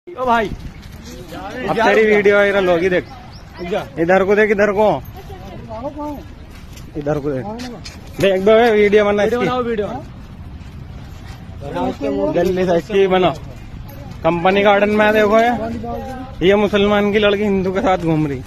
ओ भाई अब तेरी वीडियो वायरल होगी, देख इधर को, देख इधर को, इधर को देख दो वीडियो बना वीडियो जल्दी से इसकी बना। कंपनी गार्डन में देखो ये मुसलमान की लड़की हिंदू के साथ घूम रही।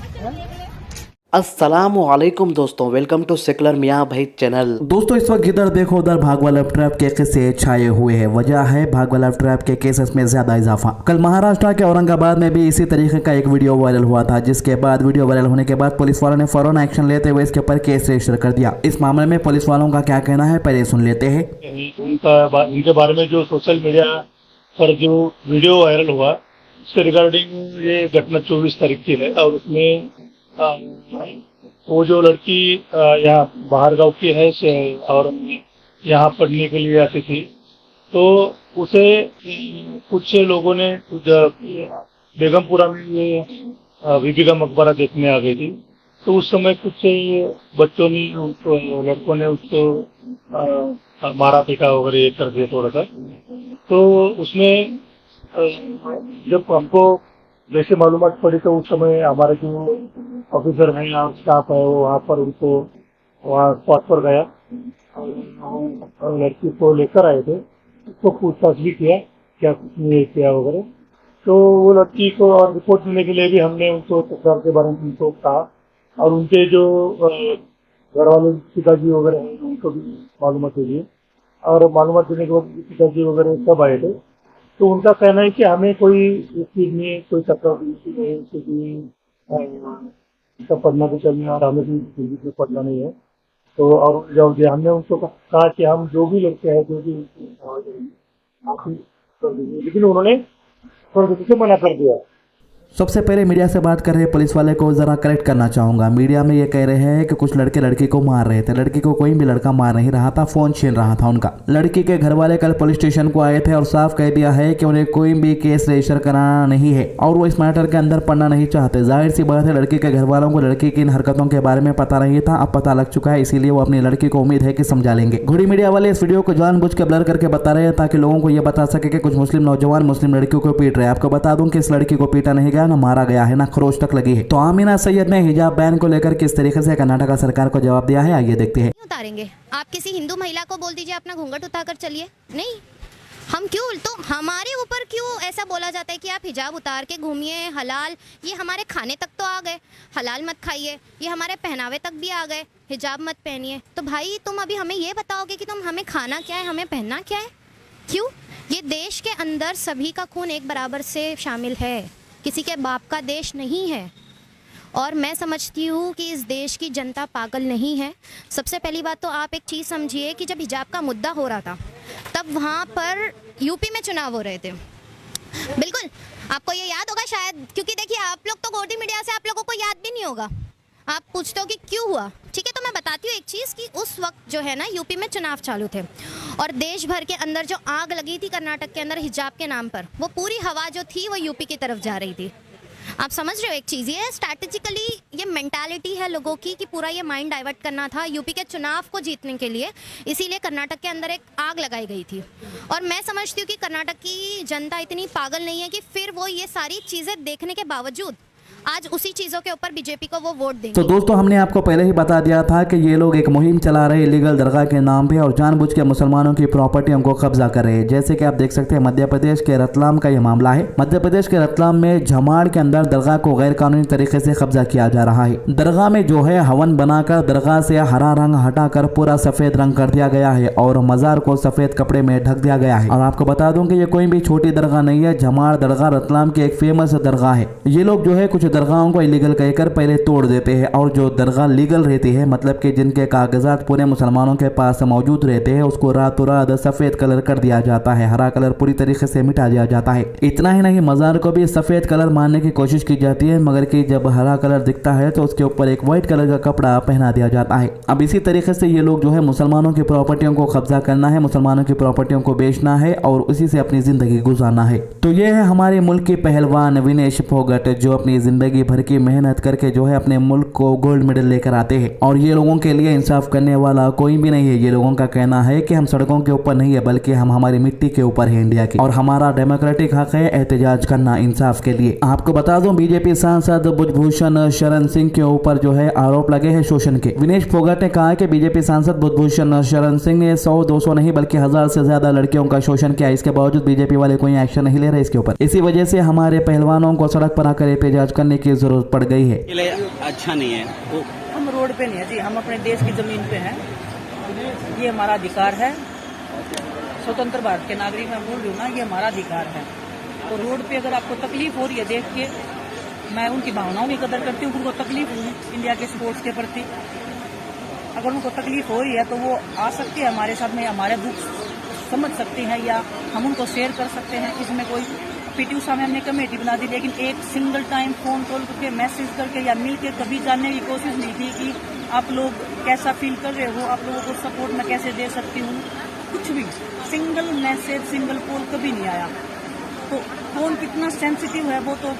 अस्सलामुअलैकुम दोस्तों, वेलकम टू सेकुलर मियाँ भाई चैनल। दोस्तों इस वक्त इधर देखो उधर भागवा लव ट्रैप के किस्से छाए हुए हैं। वजह है भागवा लव ट्रैप के केसेस में ज्यादा इजाफा। कल महाराष्ट्र के औरंगाबाद में भी इसी तरीके का एक वीडियो वायरल हुआ था, जिसके बाद वीडियो वायरल होने के बाद पुलिस वालों ने फौरन एक्शन लेते हुए इसके ऊपर केस रजिस्टर कर दिया। इस मामले में पुलिस वालों का क्या कहना है, पहले सुन लेते हैं। इनके बारे में जो सोशल मीडिया पर जो वीडियो वायरल हुआ उसके रिगार्डिंग ये घटना 24 तारीख की है और उसमें वो जो लड़की यहाँ बाहर गांव की है और यहाँ पढ़ने के लिए आती थी, तो उसे कुछ लोगों ने बेगमपुरा में ये बीबी का मकबरा देखने आ गई थी। तो उस समय कुछ बच्चों ने लड़कों ने उसको मारा पीटा वगैरह ये कर दिया थोड़ा सा। तो उसमें जब हमको जैसे मालूमात पड़ी तो उस समय हमारे जो ऑफिसर हैं या स्टाफ है वो वहाँ पर उनको वहाँ स्पॉट पर गया और लड़की को लेकर आए थे। उसको पूछताछ भी किया, क्या कुछ नहीं किया वगैरह। तो वो लड़की को और रिपोर्ट देने के लिए भी हमने उनको तकरार के बारे में उनको कहा और उनके जो घर वाले पिताजी वगैरह हैं उनको भी मालूमात दे दिए और मालूमात देने के बाद पिताजी वगैरह सब आए थे। तो उनका कहना है कि हमें कोई इस चीज में कोई तकरार नहीं, पढ़ना भी चलना और हमें भी हिंदी में पढ़ना नहीं है। तो और जब हमने उनको कहा कि हम जो भी लड़के हैं जो भी लेकिन उन्होंने थोड़ा से मना कर दिया। सबसे पहले मीडिया से बात कर रहे पुलिस वाले को जरा करेक्ट करना चाहूंगा। मीडिया में ये कह रहे हैं कि कुछ लड़के लड़की को मार रहे थे। लड़की को कोई भी लड़का मार नहीं रहा था, फोन छीन रहा था उनका। लड़की के घर वाले कल पुलिस स्टेशन को आए थे और साफ कह दिया है कि उन्हें कोई भी केस रजिस्टर कराना नहीं है और वो इस मैटर के अंदर पढ़ना नहीं चाहते। जाहिर सी बात है लड़की के घर वालों को लड़की की इन हरकतों के बारे में पता नहीं था, अब पता लग चुका है, इसीलिए वो अपनी लड़की को उम्मीद है कि समझा लेंगे। घोड़ी मीडिया वाले इस वीडियो को जानबूझ के ब्लर करके बता रहे हैं ताकि लोगों को यह बता सके कि कुछ मुस्लिम नौजवान मुस्लिम लड़कियों को पीट रहे हैं। आपको बता दूं कि इस लड़की को पीटा नहीं गया, न मारा गया है, ना खरोच तक लगी है। तो आमीना सैयद ने हिजाब बैन को लेकर किस तरीके से कर्नाटक सरकार को जवाब दिया है, आइए देखते हैं। उतारेंगे आप किसी हिंदू महिला को बोल दीजिए अपना घूंघट उतार चलिए, नहीं हम क्यों, तो हमारे ऊपर क्यों ऐसा बोला जाता है कि आप हिजाब उतार के घूमिए, हलाल। ये हमारे खाने तक तो आ गए, हलाल मत खाइए, ये हमारे पहनावे तक भी आ गए, हिजाब मत पहनिए। तो भाई तुम अभी हमें ये बताओगे कि तुम हमें खाना क्या है, हमें पहनना क्या है, क्यों? ये देश के अंदर सभी का खून एक बराबर से शामिल है, किसी के बाप का देश नहीं है। और मैं समझती हूँ कि इस देश की जनता पागल नहीं है। सबसे पहली बात तो आप एक चीज़ समझिए कि जब हिजाब का मुद्दा हो रहा था तब वहाँ पर यूपी में चुनाव हो रहे थे। बिल्कुल आपको ये याद होगा शायद, क्योंकि देखिए आप लोग तो गोदी मीडिया से आप लोगों को याद भी नहीं होगा। आप पूछते हो कि क्यों हुआ, ठीक है, तो मैं बताती हूँ एक चीज़ कि उस वक्त जो है ना यूपी में चुनाव चालू थे और देश भर के अंदर जो आग लगी थी कर्नाटक के अंदर हिजाब के नाम पर, वो पूरी हवा जो थी वो यूपी की तरफ जा रही थी। आप समझ रहे हो एक चीज़, ये स्ट्रैटेजिकली ये मेंटालिटी है लोगों की कि पूरा ये माइंड डाइवर्ट करना था यूपी के चुनाव को जीतने के लिए, इसीलिए कर्नाटक के अंदर एक आग लगाई गई थी। और मैं समझती हूँ कि कर्नाटक की जनता इतनी पागल नहीं है कि फिर वो ये सारी चीज़ें देखने के बावजूद आज उसी चीजों के ऊपर बीजेपी को वो वोट देंगे। तो दोस्तों हमने आपको पहले ही बता दिया था कि ये लोग एक मुहिम चला रहे इलीगल दरगाह के नाम पे और जानबूझ के मुसलमानों की प्रॉपर्टियों को कब्जा कर रहे हैं। जैसे कि आप देख सकते हैं मध्य प्रदेश के रतलाम का ये मामला है। मध्य प्रदेश के रतलाम में झमाड़ के अंदर दरगाह को गैर कानूनी तरीके से कब्जा किया जा रहा है। दरगाह में जो है हवन बनाकर दरगाह से हरा रंग हटाकर पूरा सफेद रंग कर दिया गया है और मजार को सफेद कपड़े में ढक दिया गया है। और आपको बता दूं कि ये कोई भी छोटी दरगाह नहीं है, झमाड़ दरगाह रतलाम की एक फेमस दरगाह है। ये लोग जो है कुछ दरगाहों को इलीगल कहकर पहले तोड़ देते हैं और जो दरगाह लीगल रहती है, मतलब कि जिनके कागजात पूरे मुसलमानों के पास मौजूद रहते हैं, उसको रातों रात सफेद कलर कर दिया जाता है, हरा कलर पूरी तरीके से मिटा दिया जाता है। इतना ही नहीं, मजार को भी सफेद कलर मारने की कोशिश की जाती है, मगर कि जब हरा कलर दिखता है तो उसके ऊपर एक व्हाइट कलर का कपड़ा पहना दिया जाता है। अब इसी तरीके से ये लोग जो है मुसलमानों की प्रॉपर्टियों को कब्जा करना है, मुसलमानों की प्रॉपर्टियों को बेचना है और उसी से अपनी जिंदगी गुजारना है। तो ये है हमारे मुल्क की पहलवान विनेश फोगट, जो अपनी जिंदगी जिंदगी भर की मेहनत करके जो है अपने मुल्क को गोल्ड मेडल लेकर आते हैं, और ये लोगों के लिए इंसाफ करने वाला कोई भी नहीं है। ये लोगों का कहना है कि हम सड़कों के ऊपर नहीं है, बल्कि हम हमारी मिट्टी के ऊपर है, इंडिया की, और हमारा डेमोक्रेटिक हक है एहतजाज करना इंसाफ के लिए। आपको बता दूं, बीजेपी सांसद ब्रजभूषण शरण सिंह के ऊपर जो है आरोप लगे हैं शोषण के। विनेश फोगाट ने कहा कि बीजेपी सांसद ब्रजभूषण शरण सिंह ने 100-200 नहीं बल्कि 1000 से ज्यादा लड़कियों का शोषण किया। इसके बावजूद बीजेपी वाले कोई एक्शन नहीं ले रहे इसके ऊपर। इसी वजह से हमारे पहलवानों को सड़क पर आकर एहतजाज करने की जरूरत पड़ गई है। अच्छा नहीं है हम रोड पे नहीं है जी, हम अपने देश की जमीन पे हैं। ये हमारा अधिकार है, स्वतंत्र भारत के नागरिक मैं बोल रही हूँ ना, ये हमारा अधिकार है। तो रोड पे अगर आपको तकलीफ हो रही है देख के, मैं उनकी भावनाओं की कदर करती हूँ। उनको तकलीफ हुई इंडिया के स्पोर्ट्स के प्रति, अगर उनको तकलीफ हो रही है तो वो आ सकती है हमारे साथ में, हमारे दुख समझ सकती हैं या हम उनको शेयर कर सकते हैं। इसमें कोई पीटी उषा में हमने कमेटी बना दी, लेकिन एक सिंगल टाइम फोन कॉल करके मैसेज करके या मिल के कभी जानने की कोशिश नहीं की कि आप लोग कैसा फील कर रहे हो, आप लोगों को सपोर्ट मैं कैसे दे सकती हूँ। कुछ भी सिंगल मैसेज, सिंगल कॉल कभी नहीं आया। तो फोन कितना सेंसिटिव है वो तो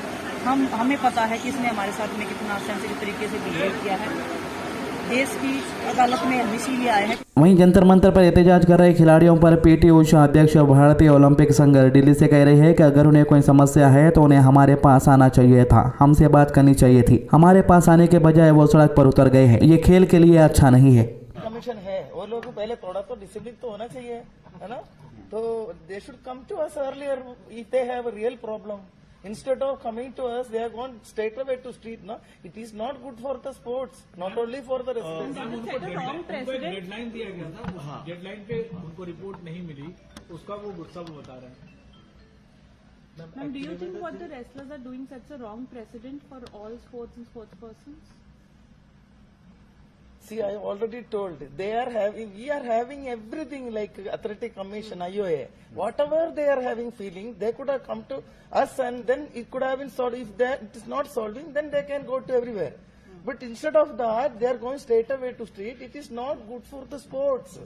हमें पता है कि इसने हमारे साथ में कितना सेंसिटिव तरीके से बिहेव किया है। देश की अदालत में हम इसीलिए आए हैं। वहीं जंतर मंतर पर एहतजाज कर रहे खिलाड़ियों पर पीटी उषा, अध्यक्ष भारतीय ओलंपिक संघ दिल्ली से कह रही है कि अगर उन्हें कोई समस्या है तो उन्हें हमारे पास आना चाहिए था, हमसे बात करनी चाहिए थी। हमारे पास आने के बजाय वो सड़क पर उतर गए हैं। ये खेल के लिए अच्छा नहीं है। कमीशन है, वो लोगों को पहले थोड़ा तो डिसिप्लिन तो होना चाहिए, है ना। तो they should come to us earlier if they have a real problem. Instead of coming to us, they have gone straight away to street. No, it is not good for the sports, not only for the residents. Deadline दिया गया था, deadline पे उनको report नहीं मिली, उसका वो गुस्सा वो बता रहे हैं। Ma'am, do you think what the wrestlers are doing sets a wrong precedent for all sports and sports persons? See, I already told we are having everything like Athletic Commission, IOA. Whatever they are having feeling, they could have come to us and then it could have been solved. If it is not solving, then they can go to everywhere. But instead of that, they are going straight away to street. It is not good for the sports.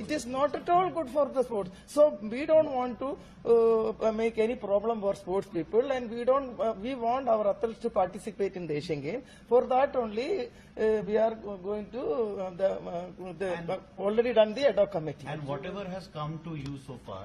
It is not at all good for the sports. So we don't want to make any problem for sports people, and we want our athletes to participate in the Asian Games. For that only, we are going to already done the ad hoc committee. And whatever has come to you so far,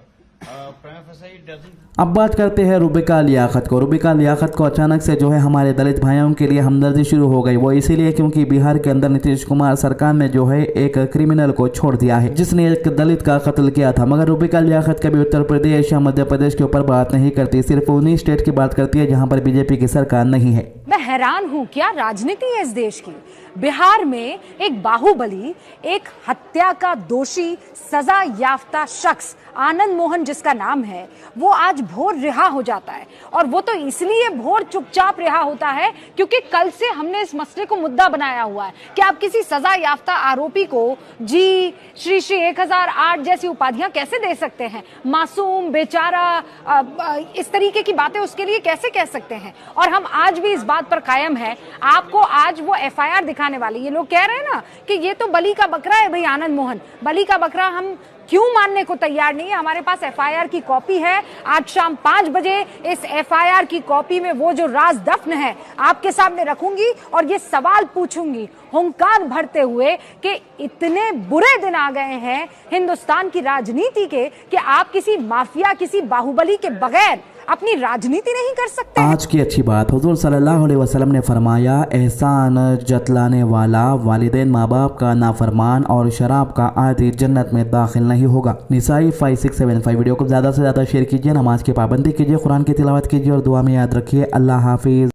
prima facie it doesn't. अब बात करते हैं रूबिका लियाकत को। रूबिका लियाकत को अचानक से जो है हमारे दलित भाइयों के लिए हमदर्दी शुरू हो गई। वो इसीलिए क्योंकि बिहार के अंदर नीतीश कुमार सरकार ने जो है एक क्रिमिनल को छोड़ दिया है जिसने एक दलित का कत्ल किया था। मगर रूबिका लियाकत कभी उत्तर प्रदेश या मध्य प्रदेश के ऊपर बात नहीं करती, सिर्फ उन्हीं स्टेट की बात करती है जहाँ पर बीजेपी की सरकार नहीं है। मैं हैरान हूँ, क्या राजनीति है इस देश की। बिहार में एक बाहुबली, एक हत्या का दोषी, सजा याफ्ता शख्स आनंद मोहन जिसका नाम है, वो आज भोर रिहा हो जाता है। और वो तो इसलिए भोर चुपचाप रिहा होता है क्योंकि कल से हमने इस मसले को मुद्दा बनाया हुआ है कि आप किसी सजा याफ्ता आरोपी को जी श्री 1008 जैसी उपाधियां कैसे दे सकते हैं। मासूम बेचारा इस तरीके की बातें उसके लिए कैसे कह सकते हैं। और हम आज भी इस बात पर कायम है। आपको आज वो FIR दिखाने वाले, ये लोग कह रहे हैं ना कि ये तो बलि का बकरा है भाई आनंद मोहन, बलि का बकरा हम क्यों मानने को तैयार नहीं है। हमारे पास FIR की कॉपी है। आज शाम 5 बजे इस FIR की कॉपी में वो जो राज दफन है आपके सामने रखूंगी और ये सवाल पूछूंगी हुंकार भरते हुए कि इतने बुरे दिन आ गए हैं हिंदुस्तान की राजनीति के कि आप किसी माफिया, किसी बाहुबली के बगैर अपनी राजनीति नहीं कर सकते। आज की अच्छी बात, हुजूर सल्लल्लाहु अलैहि वसल्लम ने फरमाया, एहसान जतलाने वाला वालिदैन माँ बाप का नाफरमान और शराब का आदी जन्नत में दाखिल नहीं होगा। निसाई 5675। वीडियो को ज़्यादा से ज़्यादा शेयर कीजिए, नमाज की पाबंदी कीजिए, कुरान की तिलावत कीजिए और दुआ में याद रखिए। अल्लाह हाफिज।